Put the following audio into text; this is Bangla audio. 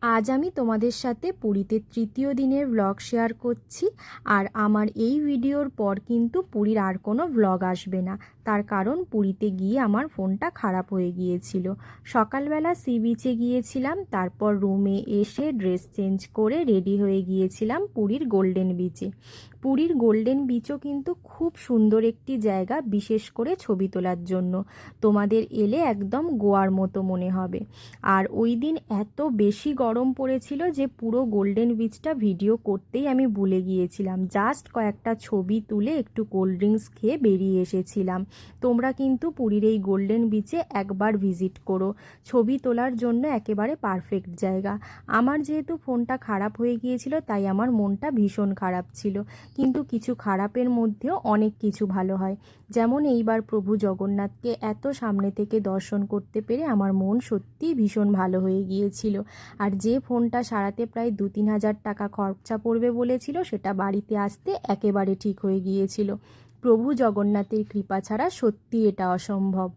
আজ আমি তোমাদের সাথে পুরীতে তৃতীয় দিনের ব্লগ শেয়ার করছি। আর আমার এই ভিডিওর পর কিন্তু পুরীর আর কোনো ব্লগ আসবে না। তার কারণ পুরীতে গিয়ে আমার ফোনটা খারাপ হয়ে গিয়েছিল। সকালবেলা সি বিচে গিয়েছিলাম, তারপর রুমে এসে ড্রেস চেঞ্জ করে রেডি হয়ে গিয়েছিলাম পুরীর গোল্ডেন বিচে। পুরীর গোল্ডেন বিচও কিন্তু খুব সুন্দর একটি জায়গা, বিশেষ করে ছবি তোলার জন্য। তোমাদের এলে একদম গোয়ার মতো মনে হবে। আর ওই দিন এত বেশি গরম পড়েছিল যে পুরো গোল্ডেন বিচটা ভিডিও করতেই আমি ভুলে গিয়েছিলাম। জাস্ট কয়েকটা ছবি তুলে একটু কোল্ড ড্রিঙ্কস খেয়ে বেরিয়ে এসেছিলাম। তোমরা কিন্তু পুরীর এই গোল্ডেন বিচে একবার ভিজিট করো, ছবি তোলার জন্য একেবারে পারফেক্ট জায়গা। আমার যেহেতু ফোনটা খারাপ হয়ে গিয়েছিল তাই আমার মনটা ভীষণ খারাপ ছিল, কিন্তু কিছু খারাপের মধ্যেও অনেক কিছু ভালো হয়। যেমন এইবার প্রভু জগন্নাথকে এত সামনে থেকে দর্শন করতে পেরে আমার মন সত্যিই ভীষণ ভালো হয়ে গিয়েছিল। আর যে ফোনটা সারাতে প্রায় 2-3 হাজার টাকা খরচা পড়বে বলেছিল, সেটা বাড়িতে আসতে একেবারে ঠিক হয়ে গিয়েছিল। প্রভু জগন্নাথের কৃপা ছাড়া সত্যি এটা অসম্ভব।